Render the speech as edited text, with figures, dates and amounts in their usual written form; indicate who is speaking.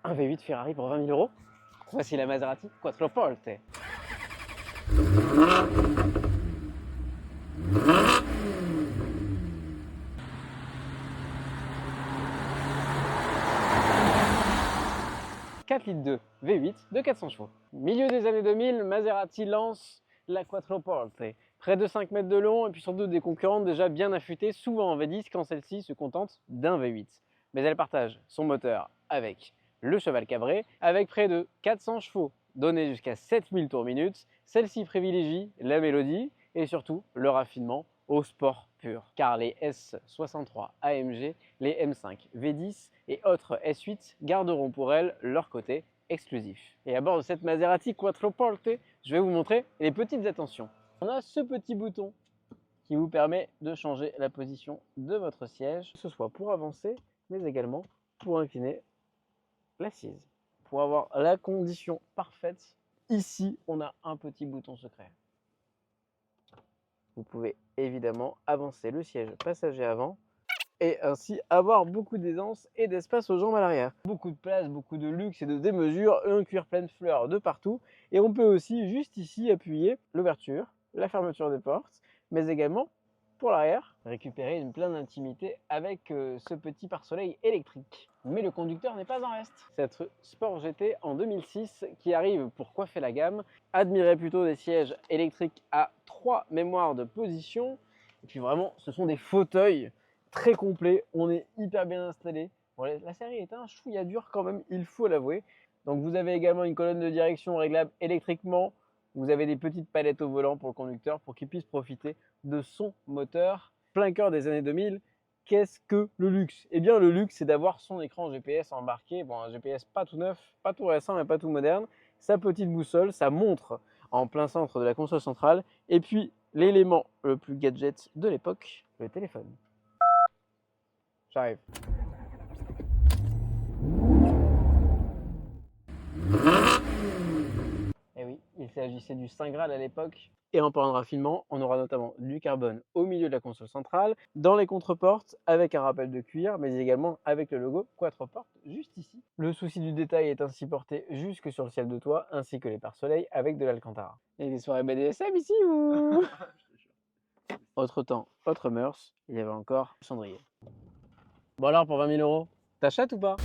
Speaker 1: Un V8 Ferrari pour 20 000 euros. Voici la Maserati Quattroporte. Litres V8 de 400 chevaux. Milieu des années 2000, Maserati lance la Quattroporte. Près de 5 mètres de long et puis surtout des concurrentes déjà bien affûtées, souvent en V10 quand celle-ci se contente d'un V8. Mais elle partage son moteur avec le cheval cabré, avec près de 400 chevaux, donnés jusqu'à 7000 tours minute. Celle-ci privilégie la mélodie et surtout le raffinement au sport pur, car les S63 AMG, les M5 V10 et autres S8 garderont pour elle leur côté exclusif. Et à bord de cette Maserati Quattroporte, je vais vous montrer les petites attentions. On a ce petit bouton qui vous permet de changer la position de votre siège, que ce soit pour avancer, mais également pour incliner l'assise. Pour avoir la condition parfaite, ici, on a un petit bouton secret. Vous pouvez évidemment avancer le siège passager avant et ainsi avoir beaucoup d'aisance et d'espace aux jambes à l'arrière. Beaucoup de place, beaucoup de luxe et de démesure, un cuir plein de fleurs de partout. Et on peut aussi juste ici appuyer l'ouverture, la fermeture des portes, mais également pour l'arrière, récupérer une pleine intimité avec ce petit pare-soleil électrique. Mais le conducteur n'est pas en reste. Cette Sport GT en 2006 qui arrive pour coiffer la gamme, admirez plutôt des sièges électriques à 3 mémoires de position. Et puis vraiment, ce sont des fauteuils très complets, on est hyper bien installé. Bon, la série est un chouïa dur quand même, il faut l'avouer. Donc vous avez également une colonne de direction réglable électriquement. Vous avez des petites palettes au volant pour le conducteur pour qu'il puisse profiter de son moteur. Plein cœur des années 2000, qu'est-ce que le luxe? Eh bien le luxe, c'est d'avoir son écran GPS embarqué. Bon, un GPS pas tout neuf, pas tout récent, mais pas tout moderne. Sa petite boussole, sa montre en plein centre de la console centrale. Et puis l'élément le plus gadget de l'époque, le téléphone. J'arrive. Et oui, il s'agissait du Saint Graal à l'époque. Et en parlant de raffinement, on aura notamment du carbone au milieu de la console centrale, dans les contreportes avec un rappel de cuir, mais également avec le logo Quattroporte juste ici. Le souci du détail est ainsi porté jusque sur le ciel de toit, ainsi que les pare-soleils avec de l'Alcantara. Et des soirées BDSM ici ou Autre temps, autre mœurs, il y avait encore le cendrier. Bon alors pour 20 000 euros, t'achètes ou pas?